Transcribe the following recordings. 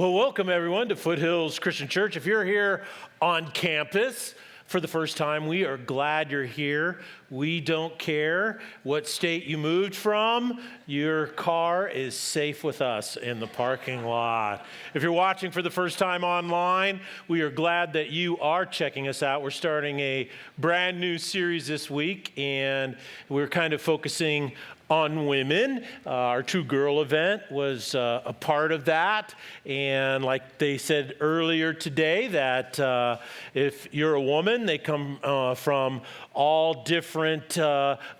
Well, welcome everyone to Foothills Christian Church. If you're here on campus for the first time, we are glad you're here. We don't care what state you moved from. Your car is safe with us in the parking lot. If you're watching for the first time online, we are glad that you are checking us out. We're starting a brand new series this week, and we're kind of focusing on women. Our True Girl event was a part of that. And like they said earlier today, that if you're a woman, they come from all different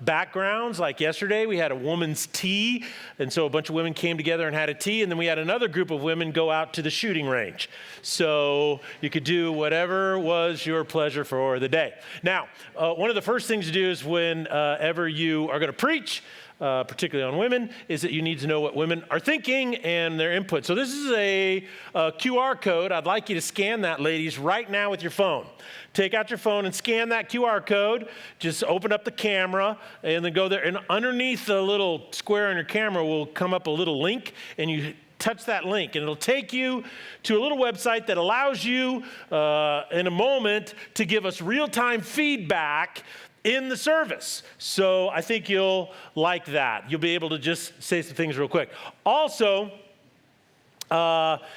backgrounds. Like yesterday, we had a woman's tea. And so a bunch of women came together and had a tea. And then we had another group of women go out to the shooting range. So you could do whatever was your pleasure for the day. Now, one of the first things to do is whenever you are going to preach, particularly on women, is that you need to know what women are thinking and their input. So this is a QR code. I'd like you to scan that, ladies, right now with your phone. Take out your phone and scan that QR code. Just open up the camera and then go there. And underneath the little square on your camera will come up a little link, and you touch that link, and it'll take you to a little website that allows you in a moment to give us real-time feedback in the service. So I think you'll like that. You'll be able to just say some things real quick. Also,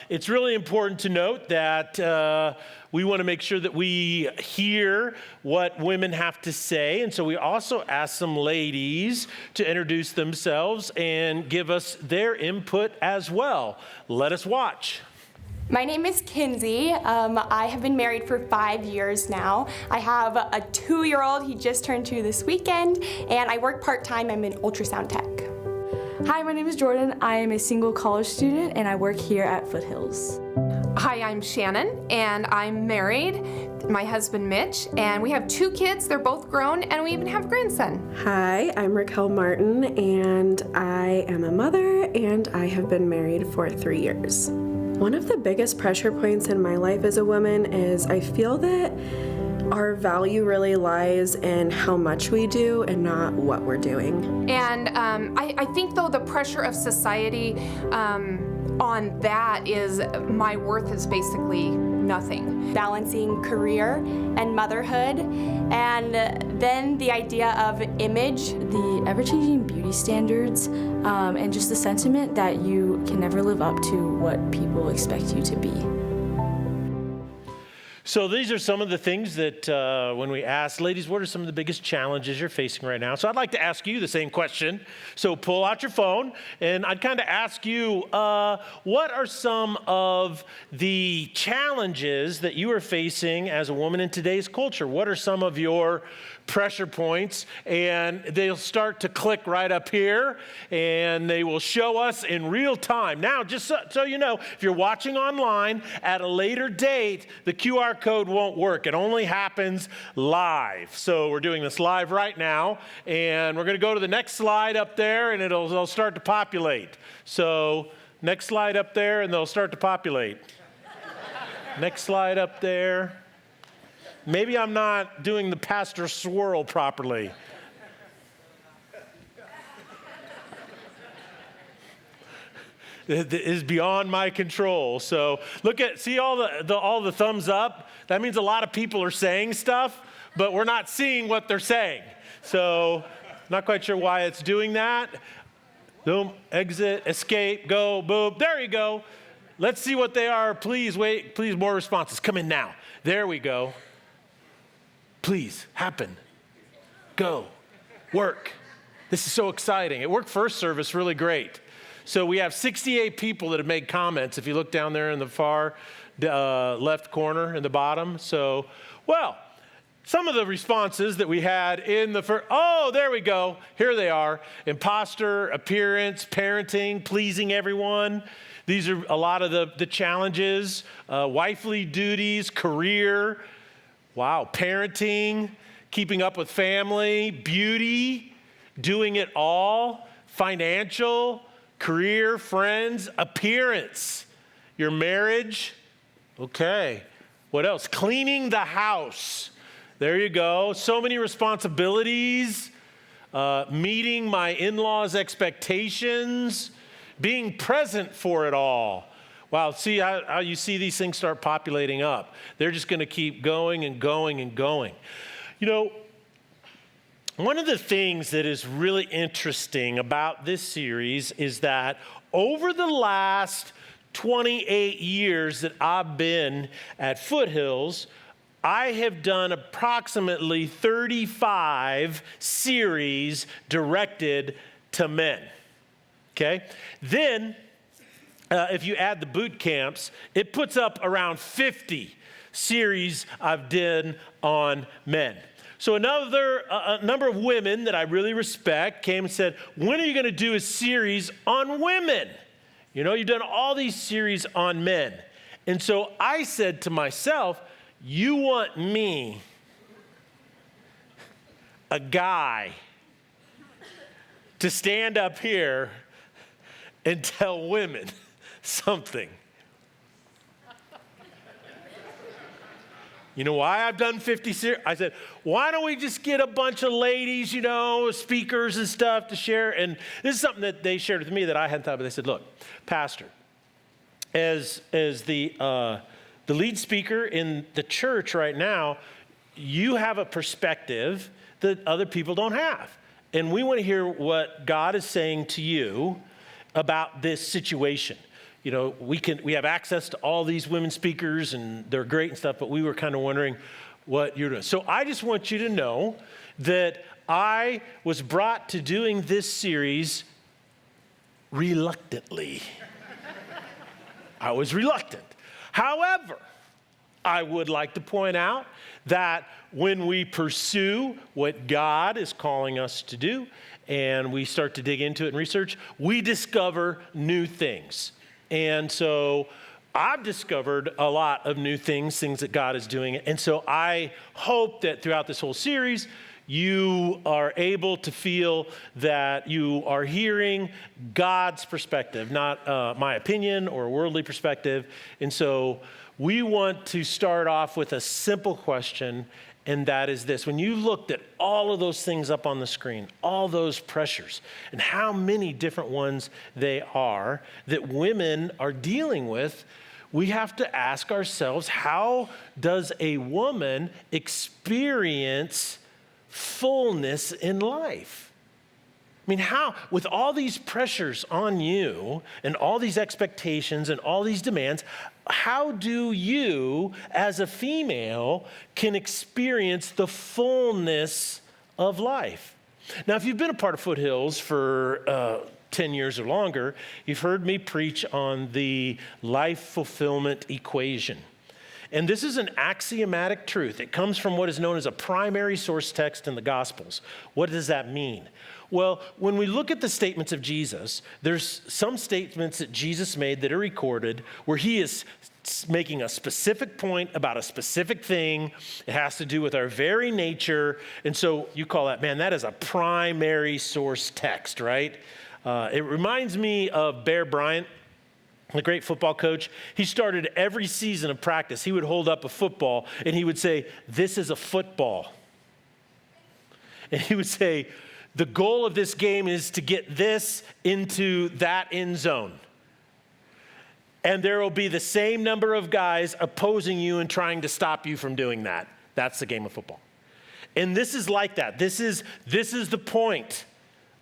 it's really important to note that we want to make sure that we hear what women have to say. And so we also ask some ladies to introduce themselves and give us their input as well. Let us watch. My name is Kinsey. I have been married for 5 years now. I have a 2-year-old. He just turned 2 this weekend, and I work part-time. I'm an ultrasound tech. Hi, my name is Jordan. I am a single college student, and I work here at Foothills. Hi, I'm Shannon, and I'm married. My husband, Mitch, and we have 2 kids. They're both grown, and we even have a grandson. Hi, I'm Raquel Martin, and I am a mother, and I have been married for 3 years. One of the biggest pressure points in my life as a woman is I feel that our value really lies in how much we do and not what we're doing. And I think, though, the pressure of society on that is my worth is basically nothing. Balancing career and motherhood, and then the idea of image. The ever-changing beauty standards and just the sentiment that you can never live up to what people expect you to be. So these are some of the things that when we ask, ladies, what are some of the biggest challenges you're facing right now? So I'd like to ask you the same question. So pull out your phone, and I'd kind of ask you, what are some of the challenges that you are facing as a woman in today's culture? What are some of your pressure points? And they'll start to click right up here, and they will show us in real time. Now, just so you know, if you're watching online at a later date, the QR code won't work. It only happens live. So we're doing this live right now, and we're going to go to the next slide up there, and it'll start to populate. So next slide up there, and they'll start to populate. Next slide up there. Maybe I'm not doing the pastor swirl properly. It is beyond my control. So see all the thumbs up? That means a lot of people are saying stuff, but we're not seeing what they're saying. So not quite sure why it's doing that. Boom, exit, escape, go, boom. There you go. Let's see what they are. Please wait. Please, more responses. Come in now. There we go. Please, happen. Go. Work. This is so exciting. It worked first service really great. So we have 68 people that have made comments. If you look down there in the far left corner in the bottom. So, well, some of the responses that we had in the first, oh, there we go. Here they are. Imposter, appearance, parenting, pleasing everyone. These are a lot of the challenges. Wifely duties, career. Wow, parenting, keeping up with family, beauty, doing it all, financial, career, friends, appearance, your marriage. Okay, what else? Cleaning the house. There you go. So many responsibilities, meeting my in-laws' expectations, being present for it all. Wow, see how you see these things start populating up. They're just going to keep going and going and going. You know, one of the things that is really interesting about this series is that over the last 28 years that I've been at Foothills, I have done approximately 35 series directed to men. Okay? Then, if you add the boot camps, it puts up around 50 series I've done on men. So a number of women that I really respect came and said, when are you going to do a series on women? You know, you've done all these series on men. And so I said to myself, you want me, a guy, to stand up here and tell women something. You know why I've done 50 series? I said, why don't we just get a bunch of ladies, you know, speakers and stuff to share? And this is something that they shared with me that I hadn't thought about. They said, look, Pastor, as the lead speaker in the church right now, you have a perspective that other people don't have. And we want to hear what God is saying to you about this situation. You know, we have access to all these women speakers and they're great and stuff, but we were kind of wondering what you're doing. So I just want you to know that I was brought to doing this series reluctantly. I was reluctant. However, I would like to point out that when we pursue what God is calling us to do and we start to dig into it and research, we discover new things. And so I've discovered a lot of new things that God is doing. And so I hope that throughout this whole series, you are able to feel that you are hearing God's perspective, not my opinion or a worldly perspective. And so we want to start off with a simple question, and that is this. When you looked at all of those things up on the screen, all those pressures, and how many different ones they are that women are dealing with, we have to ask ourselves, how does a woman experience fullness in life? I mean, how, with all these pressures on you and all these expectations and all these demands, how do you, as a female, can experience the fullness of life? Now, if you've been a part of Foothills for 10 years or longer, you've heard me preach on the life fulfillment equation. And this is an axiomatic truth. It comes from what is known as a primary source text in the Gospels. What does that mean? Well, when we look at the statements of Jesus, there's some statements that Jesus made that are recorded where he is making a specific point about a specific thing. It has to do with our very nature. And so you call that, man, that is a primary source text, right? It reminds me of Bear Bryant, the great football coach. He started every season of practice. He would hold up a football and he would say, "This is a football." And he would say, "The goal of this game is to get this into that end zone. And there will be the same number of guys opposing you and trying to stop you from doing that." That's the game of football. And this is like that. This is the point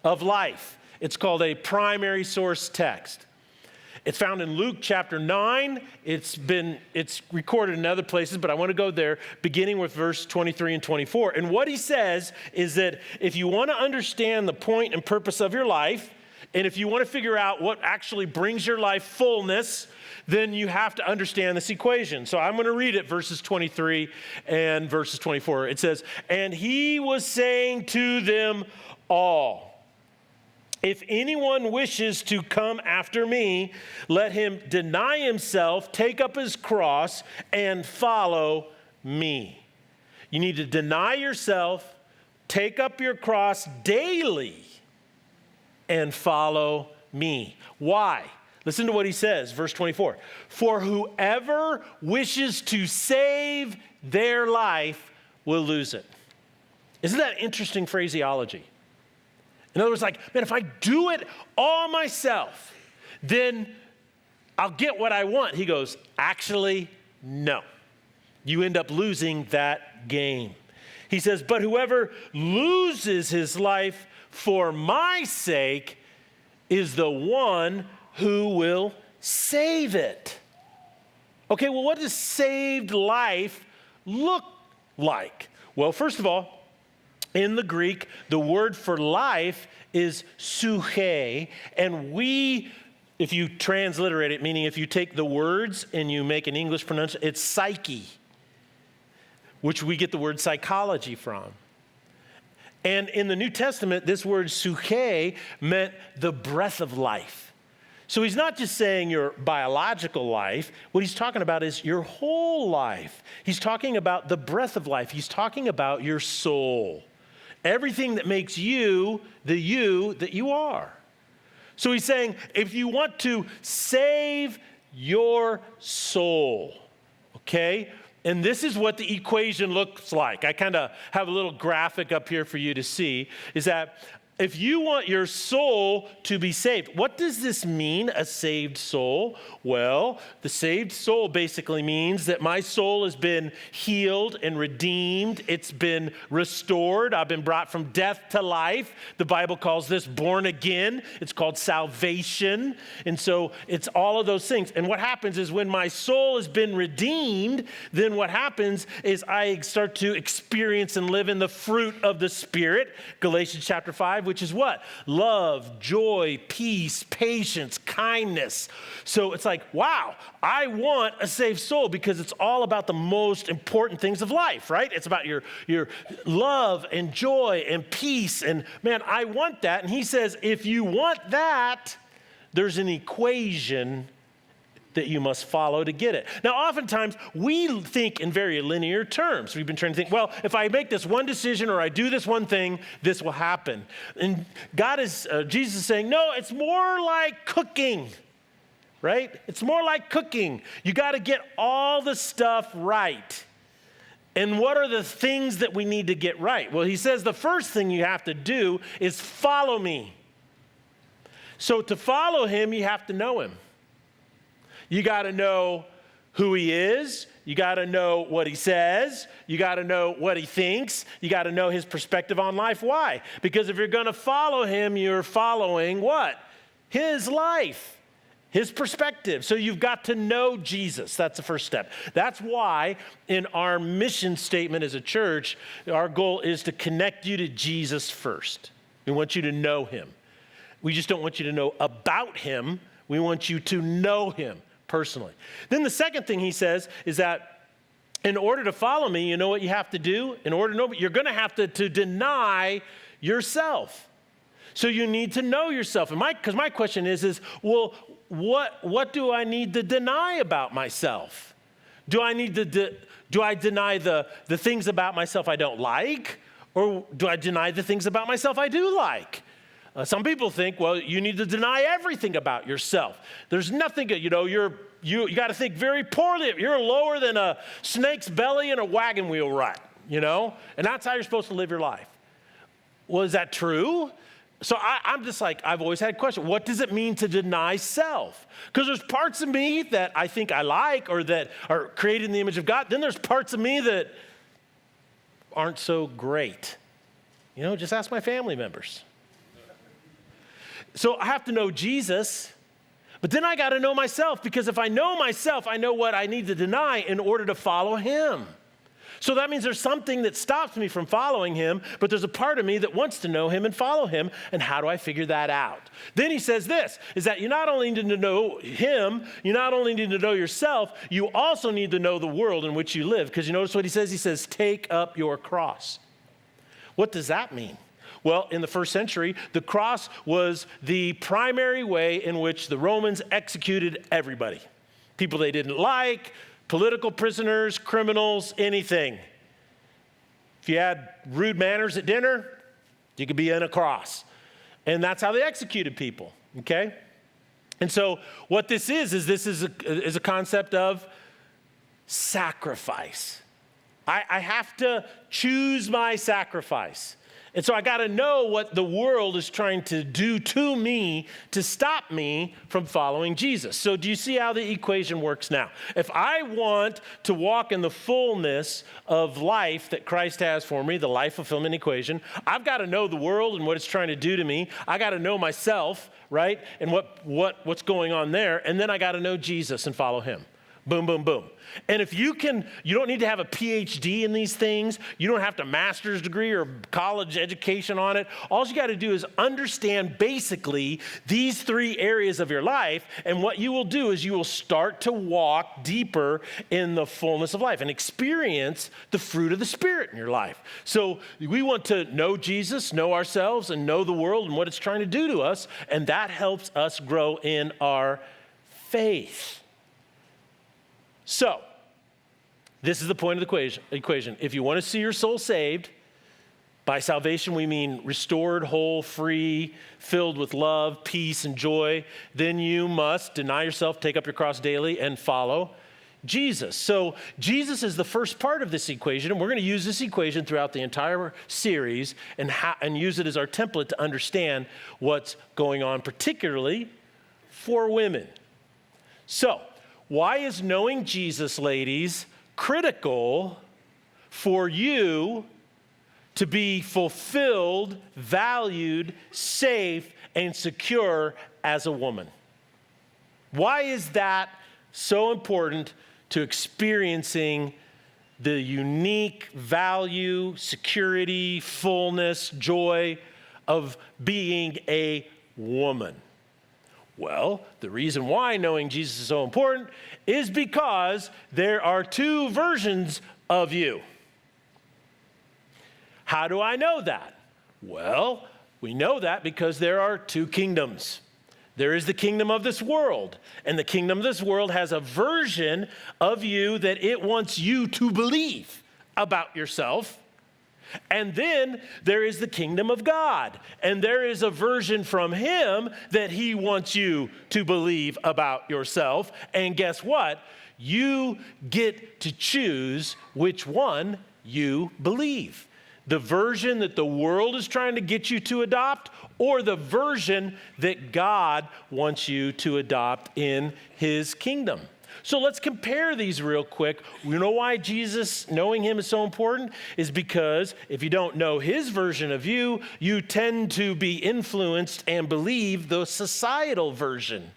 of life. It's called a primary source text. It's found in Luke chapter 9. It's recorded in other places, but I want to go there, beginning with verse 23 and 24. And what he says is that if you want to understand the point and purpose of your life, and if you want to figure out what actually brings your life fullness, then you have to understand this equation. So I'm going to read it, verses 23 and verses 24. It says, "And he was saying to them all, 'If anyone wishes to come after me, let him deny himself, take up his cross, and follow me.'" You need to deny yourself, take up your cross daily, and follow me. Why? Listen to what he says, verse 24. "For whoever wishes to save their life will lose it." Isn't that interesting phraseology? In other words, like, man, if I do it all myself, then I'll get what I want. He goes, actually, no. You end up losing that game. He says, but whoever loses his life for my sake is the one who will save it. Okay, well, what does saved life look like? Well, first of all, in the Greek, the word for life is psyche, and if you transliterate it, meaning if you take the words and you make an English pronunciation, it's psyche, which we get the word psychology from. And in the New Testament, this word psyche meant the breath of life. So he's not just saying your biological life. What he's talking about is your whole life. He's talking about the breath of life. He's talking about your soul. Everything that makes you the you that you are. So he's saying, if you want to save your soul, okay? And this is what the equation looks like. I kind of have a little graphic up here for you to see, is that if you want your soul to be saved, what does this mean, a saved soul? Well, the saved soul basically means that my soul has been healed and redeemed. It's been restored. I've been brought from death to life. The Bible calls this born again. It's called salvation. And so it's all of those things. And what happens is when my soul has been redeemed, then what happens is I start to experience and live in the fruit of the Spirit. Galatians chapter 5. Which is what? Love, joy, peace, patience, kindness. So it's like, wow, I want a saved soul because it's all about the most important things of life, right? It's about your love and joy and peace. And man, I want that. And he says, if you want that, there's an equation that you must follow to get it. Now, oftentimes, we think in very linear terms. We've been trying to think, well, if I make this one decision or I do this one thing, this will happen. And Jesus is saying, no, it's more like cooking, right? It's more like cooking. You got to get all the stuff right. And what are the things that we need to get right? Well, he says the first thing you have to do is follow me. So to follow him, you have to know him. You got to know who he is. You got to know what he says. You got to know what he thinks. You got to know his perspective on life. Why? Because if you're going to follow him, you're following what? His life, his perspective. So you've got to know Jesus. That's the first step. That's why in our mission statement as a church, our goal is to connect you to Jesus first. We want you to know him. We just don't want you to know about him. We want you to know him personally. Then the second thing he says is that in order to follow me, you know what you have to do? In order to know me, you're going to have to deny yourself. So you need to know yourself. And because my question is, well, what do I need to deny about myself? Do I deny the things about myself I don't like? Or do I deny the things about myself I do like? Some people think, well, you need to deny everything about yourself. There's nothing, you got to think very poorly. You're lower than a snake's belly in a wagon wheel rut, and that's how you're supposed to live your life. Well, is that true? So I'm just like, I've always had a question. What does it mean to deny self? Because there's parts of me that I think I like or that are created in the image of God. Then there's parts of me that aren't so great. Just ask my family members. So I have to know Jesus, but then I got to know myself, because if I know myself, I know what I need to deny in order to follow him. So that means there's something that stops me from following him, but there's a part of me that wants to know him and follow him, and how do I figure that out? Then he says this, is that you not only need to know him, you not only need to know yourself, you also need to know the world in which you live, because you notice what he says? He says, take up your cross. What does that mean? Well, in the first century, the cross was the primary way in which the Romans executed everybody. People they didn't like, political prisoners, criminals, anything. If you had rude manners at dinner, you could be in a cross. And that's how they executed people, okay? And so what this is a concept of sacrifice. I have to choose my sacrifice. And so I got to know what the world is trying to do to me to stop me from following Jesus. So do you see how the equation works now? If I want to walk in the fullness of life that Christ has for me, the life fulfillment equation, I've got to know the world and what it's trying to do to me. I got to know myself, right? And what's going on there. And then I got to know Jesus and follow him. Boom, boom, boom. And if you don't need to have a PhD in these things. You don't have to master's degree or college education on it. All you got to do is understand basically these three areas of your life. And what you will do is you will start to walk deeper in the fullness of life and experience the fruit of the Spirit in your life. So we want to know Jesus, know ourselves, and know the world and what it's trying to do to us. And that helps us grow in our faith. So, this is the point of the equation. If you want to see your soul saved, by salvation we mean restored, whole, free, filled with love, peace, and joy, then you must deny yourself, take up your cross daily, and follow Jesus. So, Jesus is the first part of this equation, and we're going to use this equation throughout the entire series and use it as our template to understand what's going on, particularly for women. So, why is knowing Jesus, ladies, critical for you to be fulfilled, valued, safe, and secure as a woman? Why is that so important to experiencing the unique value, security, fullness, joy of being a woman? Well, the reason why knowing Jesus is so important is because there are two versions of you. How do I know that? Well, we know that because there are two kingdoms. There is the kingdom of this world, and the kingdom of this world has a version of you that it wants you to believe about yourself. And then there is the kingdom of God, and there is a version from him that he wants you to believe about yourself. And guess what? You get to choose which one you believe. The version that the world is trying to get you to adopt, or the version that God wants you to adopt in his kingdom. So let's compare these real quick. You know why Jesus, knowing him is so important? Is because if you don't know his version of you, you tend to be influenced and believe the societal version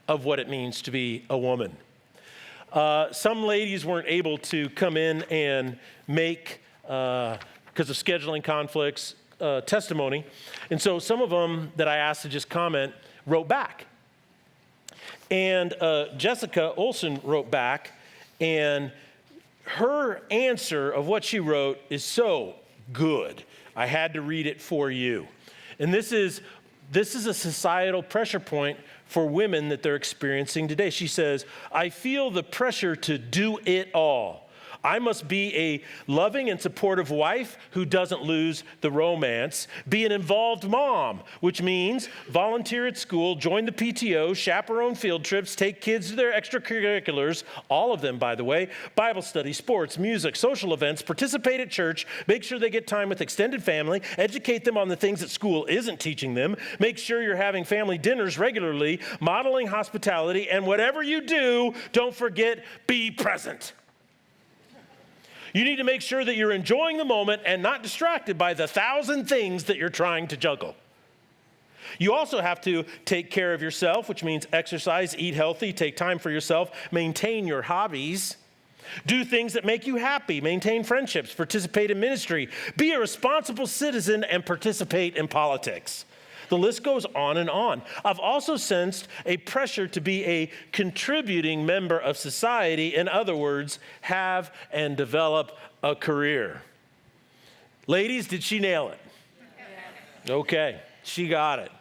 of what it means to be a woman. Some ladies weren't able to come in and make, because of scheduling conflicts, testimony. And so some of them that I asked to just comment wrote back. And Jessica Olson wrote back, and her answer of what she wrote is so good. I had to read it for you. And this is a societal pressure point for women that they're experiencing today. She says, I feel the pressure to do it all. I must be a loving and supportive wife who doesn't lose the romance, be an involved mom, which means volunteer at school, join the PTO, chaperone field trips, take kids to their extracurriculars, all of them, by the way, Bible study, sports, music, social events, participate at church, make sure they get time with extended family, educate them on the things that school isn't teaching them, make sure you're having family dinners regularly, modeling hospitality, and whatever you do, don't forget, be present. You need to make sure that you're enjoying the moment and not distracted by the 1,000 things that you're trying to juggle. You also have to take care of yourself, which means exercise, eat healthy, take time for yourself, maintain your hobbies, do things that make you happy, maintain friendships, participate in ministry, be a responsible citizen, and participate in politics. The list goes on and on. I've also sensed a pressure to be a contributing member of society. In other words, have and develop a career. Ladies, did she nail it? Okay, she got it.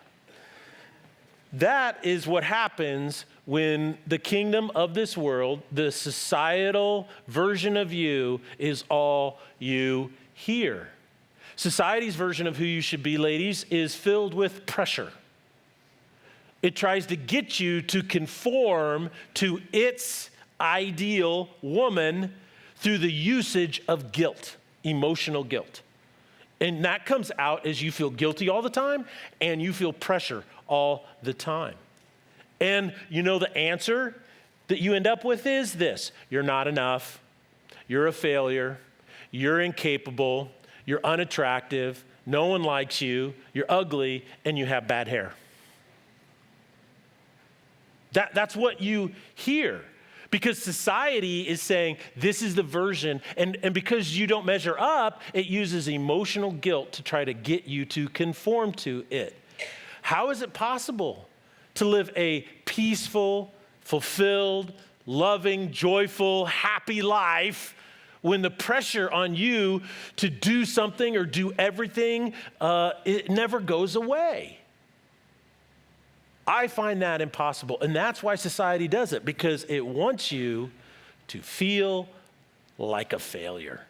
That is what happens when the kingdom of this world, the societal version of you, is all you hear. Society's version of who you should be, ladies, is filled with pressure. It tries to get you to conform to its ideal woman through the usage of guilt, emotional guilt. And that comes out as you feel guilty all the time and you feel pressure all the time. And you know the answer that you end up with is this: you're not enough, you're a failure, you're incapable, you're unattractive, no one likes you, you're ugly, and you have bad hair. That's what you hear. Because society is saying this is the version, and because you don't measure up, it uses emotional guilt to try to get you to conform to it. How is it possible to live a peaceful, fulfilled, loving, joyful, happy life when the pressure on you to do something or do everything, it never goes away? I find that impossible, and that's why society does it, because it wants you to feel like a failure.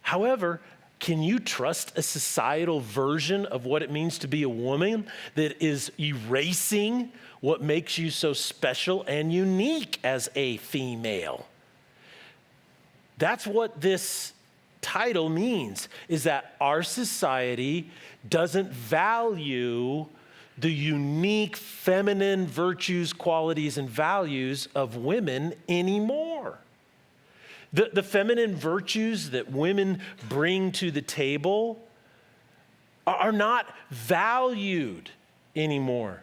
However, can you trust a societal version of what it means to be a woman that is erasing what makes you so special and unique as a female? That's what this title means, is that our society doesn't value the unique feminine virtues, qualities, and values of women anymore. The feminine virtues that women bring to the table are not valued anymore.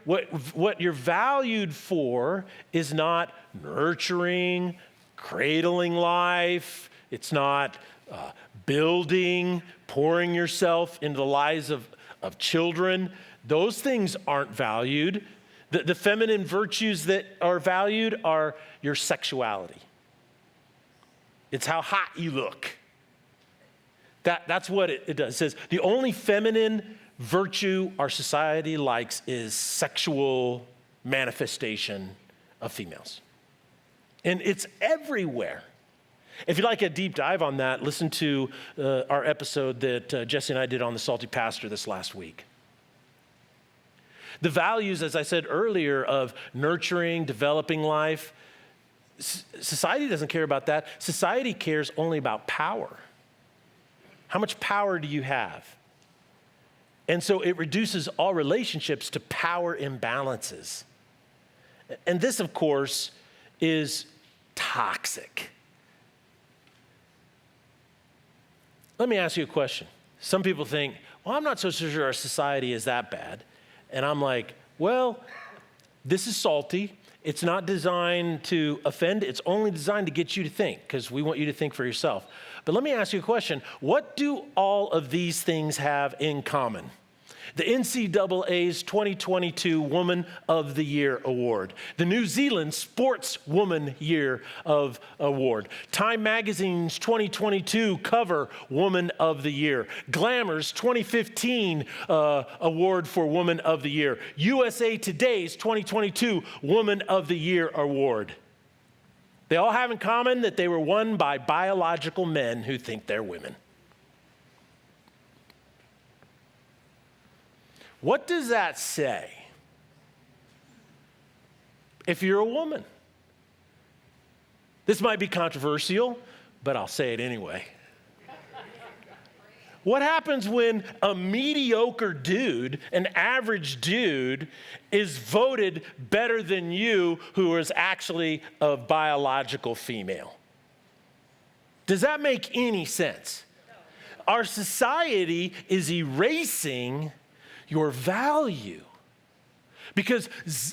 What you're valued for is not nurturing, cradling life. It's not building, pouring yourself into the lives of children. Those things aren't valued. The feminine virtues that are valued are your sexuality. It's how hot you look. That's what it does. It says the only feminine virtue our society likes is sexual manifestation of females. And it's everywhere. If you'd like a deep dive on that, listen to our episode that Jesse and I did on the Salty Pastor this last week. The values, as I said earlier, of nurturing, developing life, society doesn't care about that. Society cares only about power. How much power do you have? And so it reduces all relationships to power imbalances. And this, of course, is toxic. Let me ask you a question. Some people think, well, I'm not so sure our society is that bad. And I'm like, well, this is salty. It's not designed to offend. It's only designed to get you to think, because we want you to think for yourself. But let me ask you a question. What do all of these things have in common? The NCAA's 2022 Woman of the Year Award, the New Zealand Sports Woman Year of Award, Time Magazine's 2022 Cover Woman of the Year, Glamour's 2015 Award for Woman of the Year, USA Today's 2022 Woman of the Year Award. They all have in common that they were won by biological men who think they're women. What does that say if you're a woman? This might be controversial, but I'll say it anyway. What happens when a mediocre dude, an average dude, is voted better than you, who is actually a biological female? Does that make any sense? Our society is erasing your value, because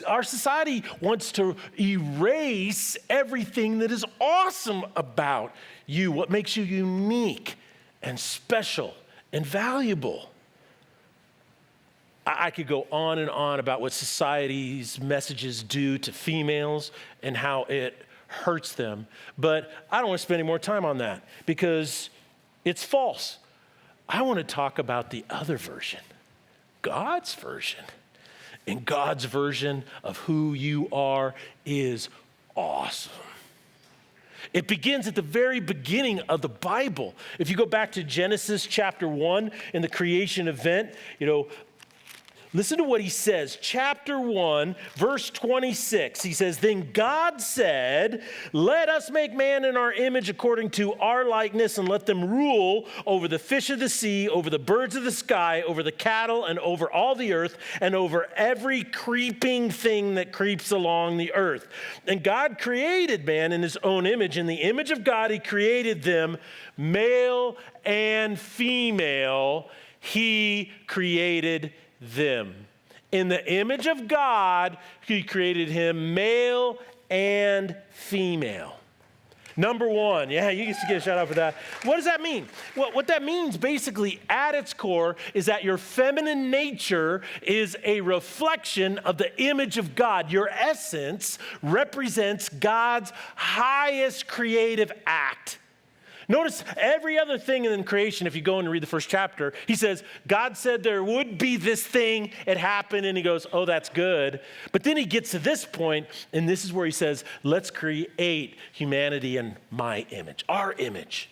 our society wants to erase everything that is awesome about you, what makes you unique and special and valuable. I could go on and on about what society's messages do to females and how it hurts them, but I don't want to spend any more time on that because it's false. I want to talk about the other version. God's version. And God's version of who you are is awesome. It begins at the very beginning of the Bible. If you go back to Genesis chapter 1 in the creation event, Listen to what he says. Chapter 1, verse 26. He says, then God said, let us make man in our image according to our likeness, and let them rule over the fish of the sea, over the birds of the sky, over the cattle, and over all the earth, and over every creeping thing that creeps along the earth. And God created man in his own image. In the image of God, he created them, male and female, he created them. In the image of God, he created him male and female. Number one, yeah, you get to get a shout out for that. What does that mean? Well, what that means basically at its core is that your feminine nature is a reflection of the image of God. Your essence represents God's highest creative act. Notice every other thing in creation, if you go and read the first chapter, he says, God said there would be this thing, it happened, and he goes, oh, that's good. But then he gets to this point, and this is where he says, let's create humanity in my image, our image.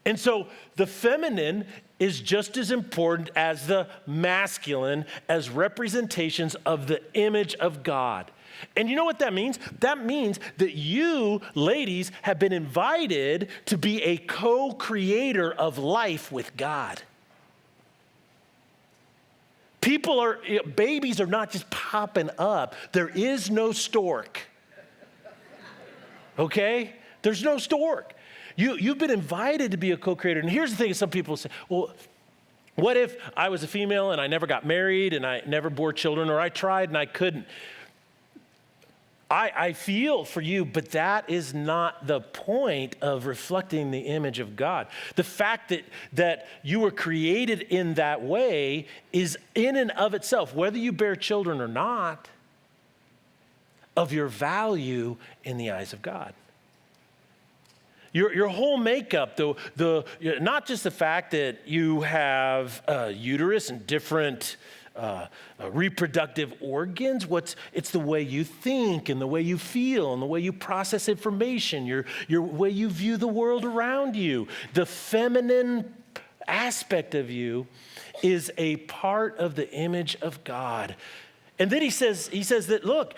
And so the feminine is just as important as the masculine as representations of the image of God. And you know what that means? That means that you, ladies, have been invited to be a co-creator of life with God. Babies are not just popping up. There is no stork. Okay? There's no stork. You've been invited to be a co-creator. And here's the thing, some people say, well, what if I was a female and I never got married and I never bore children, or I tried and I couldn't? I feel for you, but that is not the point of reflecting the image of God. The fact that you were created in that way is in and of itself, whether you bear children or not, of your value in the eyes of God. Your whole makeup, not just the fact that you have a uterus and different reproductive organs, it's the way you think and the way you feel and the way you process information, your way you view the world around you. The feminine aspect of you is a part of the image of God. And then he says that, look,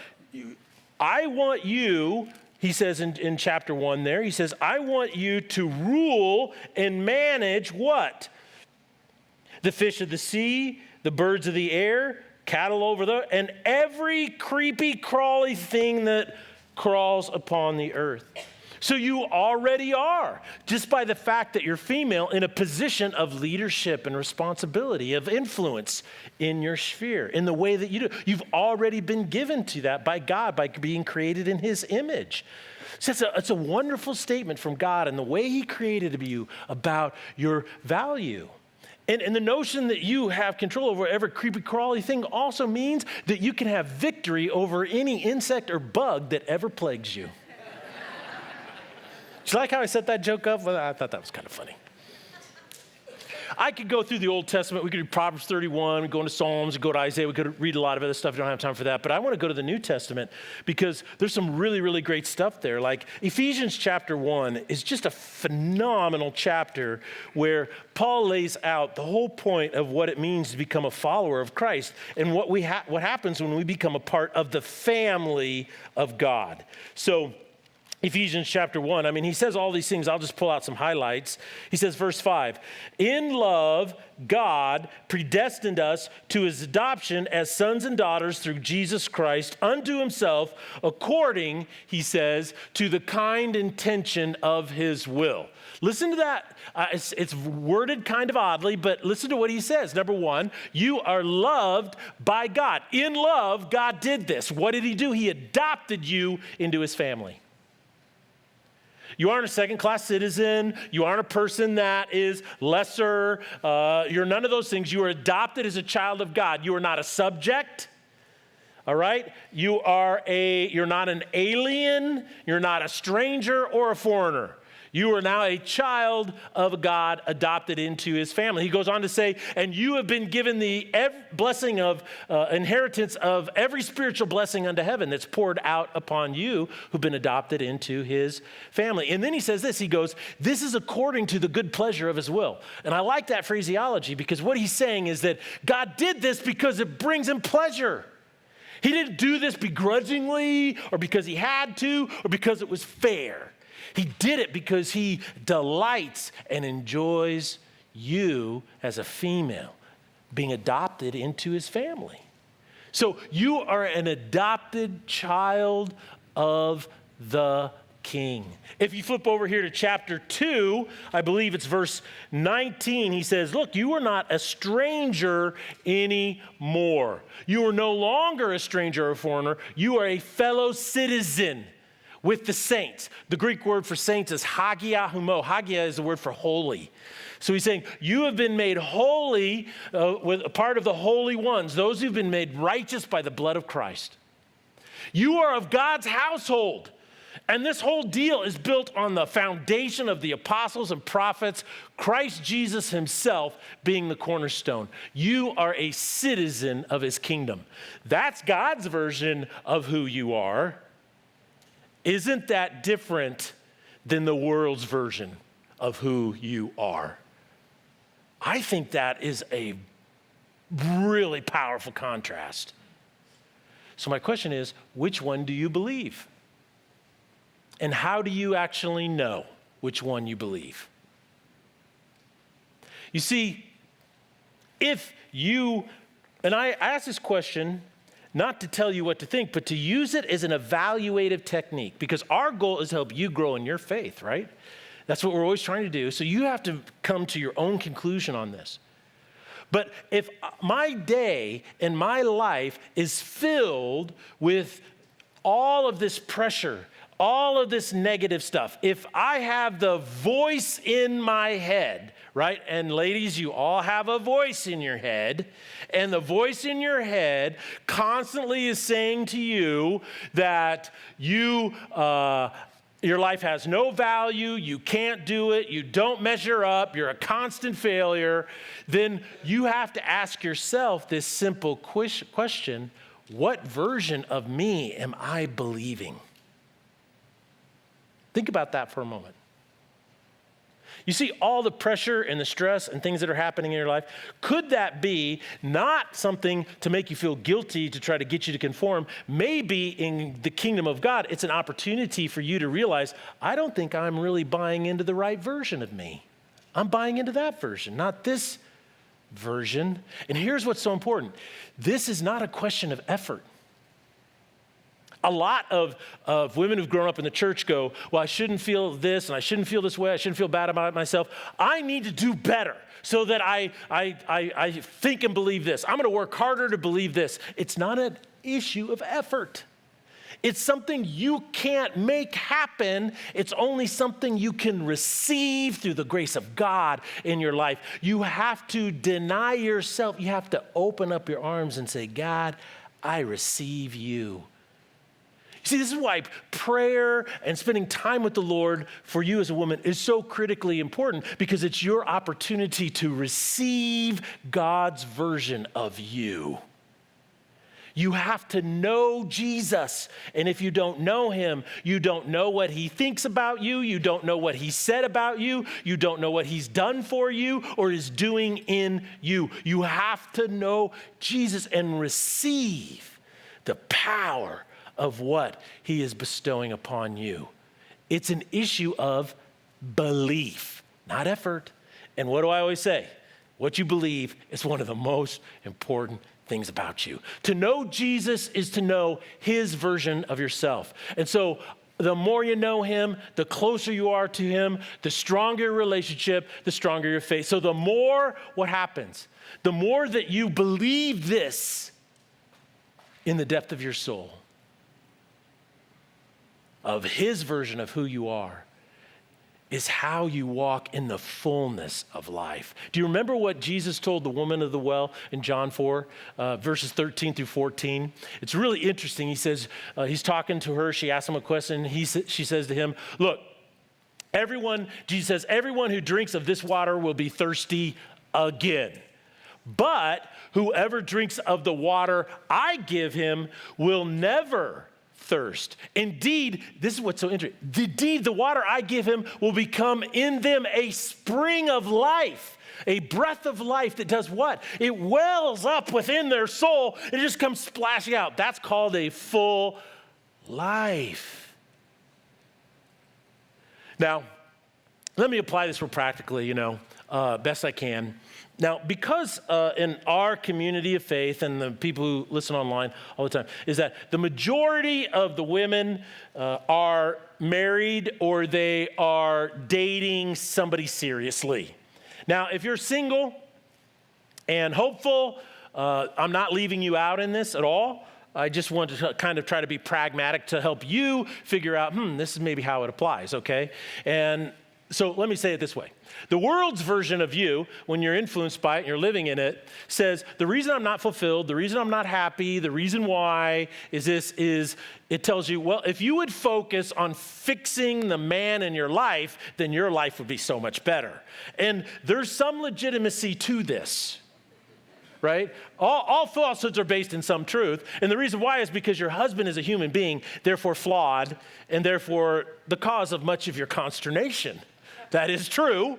I want you, he says in chapter 1 there, he says, I want you to rule and manage what? The fish of the sea, the birds of the air, cattle over there, and every creepy, crawly thing that crawls upon the earth. So you already are, just by the fact that you're female, in a position of leadership and responsibility, of influence in your sphere, in the way that you do. You've already been given to that by God, by being created in his image. So it's a wonderful statement from God and the way he created you about your value. And the notion that you have control over every creepy crawly thing also means that you can have victory over any insect or bug that ever plagues you. Do you like how I set that joke up? Well, I thought that was kind of funny. I could go through the Old Testament. We could read Proverbs 31, we go into Psalms, we go to Isaiah. We could read a lot of other stuff. We don't have time for that. But I want to go to the New Testament because there's some really, really great stuff there. Like Ephesians chapter 1 is just a phenomenal chapter where Paul lays out the whole point of what it means to become a follower of Christ and what happens when we become a part of the family of God. So Ephesians chapter 1, he says all these things. I'll just pull out some highlights. He says, verse 5, in love, God predestined us to his adoption as sons and daughters through Jesus Christ unto himself, according, he says, to the kind intention of his will. Listen to that. It's worded kind of oddly, but listen to what he says. Number one, you are loved by God. In love, God did this. What did he do? He adopted you into his family. You aren't a second-class citizen. You aren't a person that is lesser. You're none of those things. You are adopted as a child of God. You are not a subject, all right? You're not an alien. You're not a stranger or a foreigner. You are now a child of God, adopted into his family. He goes on to say, and you have been given the blessing of inheritance of every spiritual blessing unto heaven that's poured out upon you who've been adopted into his family. And then he says this, he goes, this is according to the good pleasure of his will. And I like that phraseology because what he's saying is that God did this because it brings him pleasure. He didn't do this begrudgingly or because he had to or because it was fair. He did it because he delights and enjoys you as a female being adopted into his family. So you are an adopted child of the King. If you flip over here to chapter 2, I believe it's verse 19, he says, look, you are not a stranger anymore. You are no longer a stranger or a foreigner. You are a fellow citizen with the saints. The Greek word for saints is hagia humo. Hagia is the word for holy. So he's saying, you have been made holy with a part of the holy ones, those who've been made righteous by the blood of Christ. You are of God's household. And this whole deal is built on the foundation of the apostles and prophets, Christ Jesus himself being the cornerstone. You are a citizen of his kingdom. That's God's version of who you are. Isn't that different than the world's version of who you are? I think that is a really powerful contrast. So my question is, which one do you believe? And how do you actually know which one you believe? You see, if you, and I ask this question not to tell you what to think, but to use it as an evaluative technique, because our goal is to help you grow in your faith, right? That's what we're always trying to do. So you have to come to your own conclusion on this. But if my day and my life is filled with all of this pressure, all of this negative stuff, if I have the voice in my head, right? And ladies, you all have a voice in your head, and the voice in your head constantly is saying to you that your life has no value, you can't do it, you don't measure up, you're a constant failure, then you have to ask yourself this simple question, what version of me am I believing? Think about that for a moment. You see all the pressure and the stress and things that are happening in your life. Could that be not something to make you feel guilty to try to get you to conform? Maybe in the kingdom of God, it's an opportunity for you to realize, I don't think I'm really buying into the right version of me. I'm buying into that version, not this version. And here's what's so important. This is not a question of effort. A lot of women who've grown up in the church go, well, I shouldn't feel this, and I shouldn't feel this way. I shouldn't feel bad about myself. I need to do better so that I think and believe this. I'm going to work harder to believe this. It's not an issue of effort. It's something you can't make happen. It's only something you can receive through the grace of God in your life. You have to deny yourself. You have to open up your arms and say, God, I receive you. See, this is why prayer and spending time with the Lord for you as a woman is so critically important, because it's your opportunity to receive God's version of you. You have to know Jesus. And if you don't know him, you don't know what he thinks about you. You don't know what he said about you. You don't know what he's done for you or is doing in you. You have to know Jesus and receive the power of what he is bestowing upon you. It's an issue of belief, not effort. And what do I always say? What you believe is one of the most important things about you. To know Jesus is to know his version of yourself. And so the more you know him, the closer you are to him, the stronger your relationship, the stronger your faith. So the more, what happens? The more that you believe this in the depth of your soul, of his version of who you are, is how you walk in the fullness of life. Do you remember what Jesus told the woman of the well in John 4, verses 13 through 14? It's really interesting. He says, he's talking to her. She asks him a question. She says to him, look, Jesus says, everyone who drinks of this water will be thirsty again. But whoever drinks of the water I give him will never thirst. Indeed, this is what's so interesting. Indeed, the water I give him will become in them a spring of life, a breath of life that does what? It wells up within their soul and it just comes splashing out. That's called a full life. Now, let me apply this real practically, best I can. Now, because in our community of faith and the people who listen online all the time, is that the majority of the women are married or they are dating somebody seriously. Now, if you're single and hopeful, I'm not leaving you out in this at all. I just want to kind of try to be pragmatic to help you figure out, this is maybe how it applies, okay? And so let me say it this way. The world's version of you, when you're influenced by it and you're living in it, says the reason I'm not fulfilled, the reason I'm not happy, the reason why is it tells you, well, if you would focus on fixing the man in your life, then your life would be so much better. And there's some legitimacy to this. Right? All falsehoods are based in some truth. And the reason why is because your husband is a human being, therefore flawed, and therefore the cause of much of your consternation. That is true.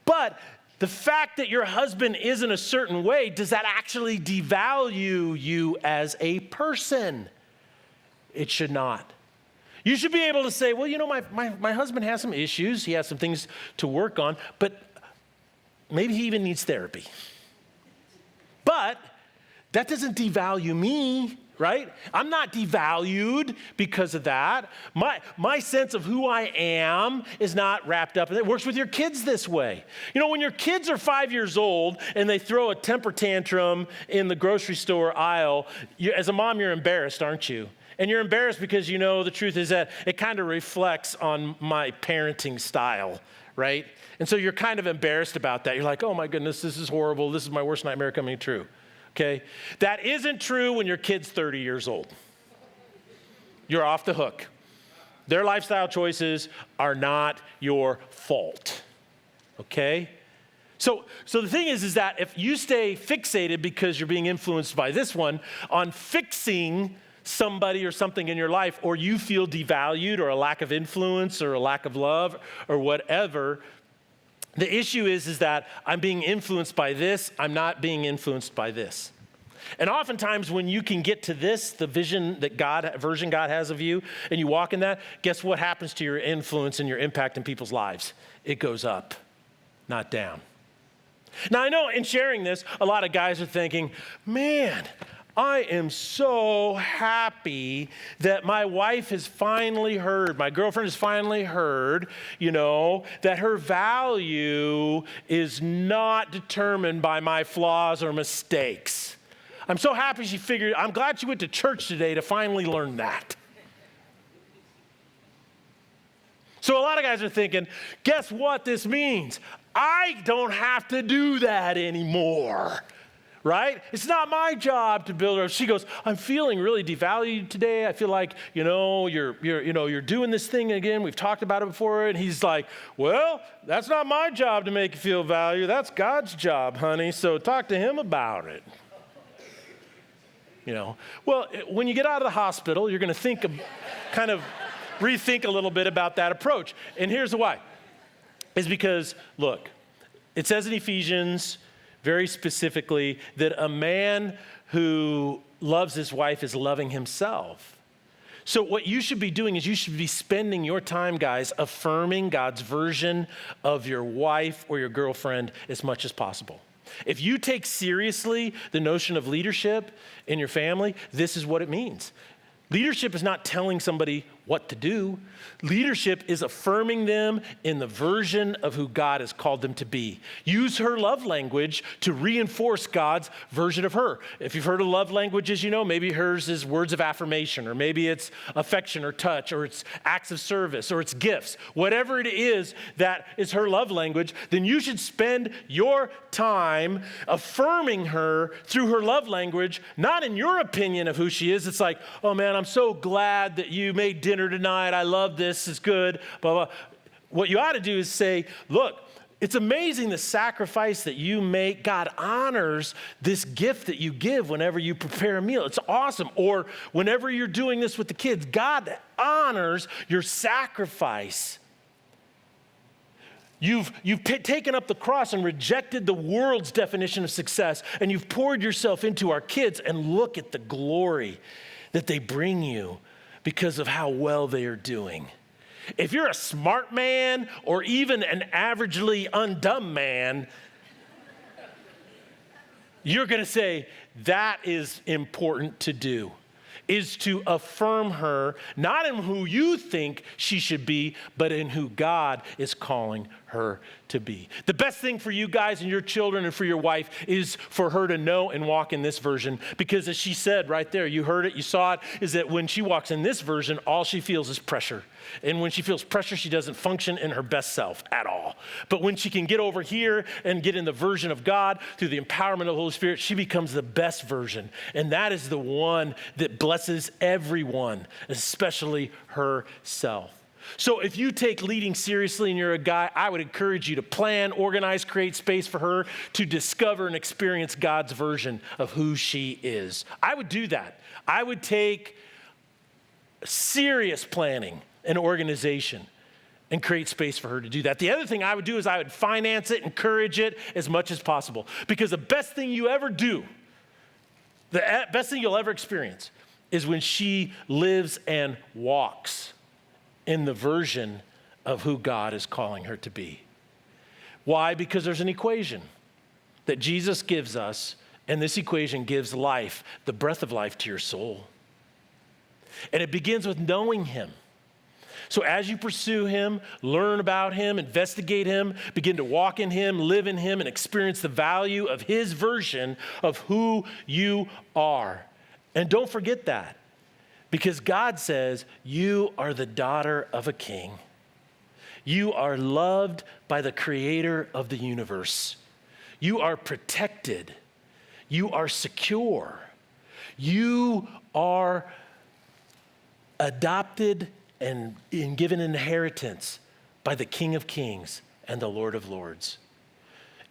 But the fact that your husband is in a certain way, does that actually devalue you as a person? It should not. You should be able to say, well, my husband has some issues. He has some things to work on, but maybe he even needs therapy. But that doesn't devalue me, right? I'm not devalued because of that. My sense of who I am is not wrapped up in it. It works with your kids this way. When your kids are 5 years old and they throw a temper tantrum in the grocery store aisle, as a mom, you're embarrassed, aren't you? And you're embarrassed because the truth is that it kind of reflects on my parenting style, right? And so you're kind of embarrassed about that. You're like, oh my goodness, this is horrible. This is my worst nightmare coming true, okay? That isn't true when your kid's 30 years old. You're off the hook. Their lifestyle choices are not your fault, okay? So the thing is that if you stay fixated because you're being influenced by this one on fixing somebody or something in your life, or you feel devalued or a lack of influence or a lack of love or whatever, the issue is that I'm being influenced by this, I'm not being influenced by this. And oftentimes when you can get to this, the version God has of you, and you walk in that, guess what happens to your influence and your impact in people's lives? It goes up, not down. Now I know in sharing this, a lot of guys are thinking, man, I am so happy that my wife has finally heard, my girlfriend has finally heard, that her value is not determined by my flaws or mistakes. I'm so happy I'm glad she went to church today to finally learn that. So a lot of guys are thinking, guess what this means? I don't have to do that anymore. Right? It's not my job to build her. She goes, I'm feeling really devalued today. I feel like, you're doing this thing again. We've talked about it before. And he's like, well, that's not my job to make you feel valued. That's God's job, honey. So talk to him about it. Well, when you get out of the hospital, you're going to rethink a little bit about that approach. And here's why. It's because, look, it says in Ephesians very specifically that a man who loves his wife is loving himself. So what you should be doing is you should be spending your time, guys, affirming God's version of your wife or your girlfriend as much as possible. If you take seriously the notion of leadership in your family, this is what it means. Leadership is not telling somebody what to do. Leadership is affirming them in the version of who God has called them to be. Use her love language to reinforce God's version of her. If you've heard of love languages, maybe hers is words of affirmation, or maybe it's affection or touch, or it's acts of service, or it's gifts. Whatever it is that is her love language, then you should spend your time affirming her through her love language, not in your opinion of who she is. It's like, oh man, I'm so glad that you made dinner tonight. I love this. It's good. Blah, blah. What you ought to do is say, look, it's amazing the sacrifice that you make. God honors this gift that you give whenever you prepare a meal. It's awesome. Or whenever you're doing this with the kids, God honors your sacrifice. You've taken up the cross and rejected the world's definition of success, and you've poured yourself into our kids, and look at the glory that they bring you because of how well they are doing. If you're a smart man or even an averagely undumb man, you're going to say, that is important to do, is to affirm her, not in who you think she should be, but in who God is calling her to be. The best thing for you guys and your children and for your wife is for her to know and walk in this version, because as she said right there, you heard it, you saw it, is that when she walks in this version, all she feels is pressure. And when she feels pressure, she doesn't function in her best self at all. But when she can get over here and get in the version of God through the empowerment of the Holy Spirit, she becomes the best version. And that is the one that blesses everyone, especially herself. So if you take leading seriously and you're a guy, I would encourage you to plan, organize, create space for her to discover and experience God's version of who she is. I would do that. I would take serious planning and organization and create space for her to do that. The other thing I would do is I would finance it, encourage it as much as possible. Because the best thing you ever do, the best thing you'll ever experience is when she lives and walks in the version of who God is calling her to be. Why? Because there's an equation that Jesus gives us, and this equation gives life, the breath of life to your soul. And it begins with knowing him. So as you pursue him, learn about him, investigate him, begin to walk in him, live in him, and experience the value of his version of who you are. And don't forget that, because God says you are the daughter of a king. You are loved by the creator of the universe. You are protected. You are secure. You are adopted and given inheritance by the King of Kings and the Lord of Lords.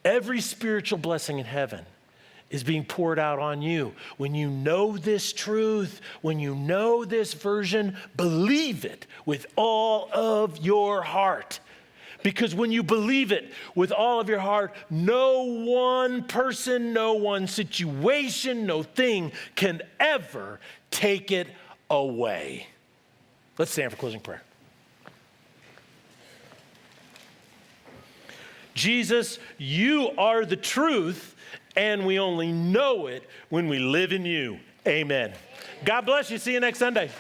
Every spiritual blessing in heaven is being poured out on you. When you know this truth, when you know this version, believe it with all of your heart. Because when you believe it with all of your heart, no one person, no one situation, no thing can ever take it away. Let's stand for closing prayer. Jesus, you are the truth, and we only know it when we live in you. Amen. God bless you. See you next Sunday.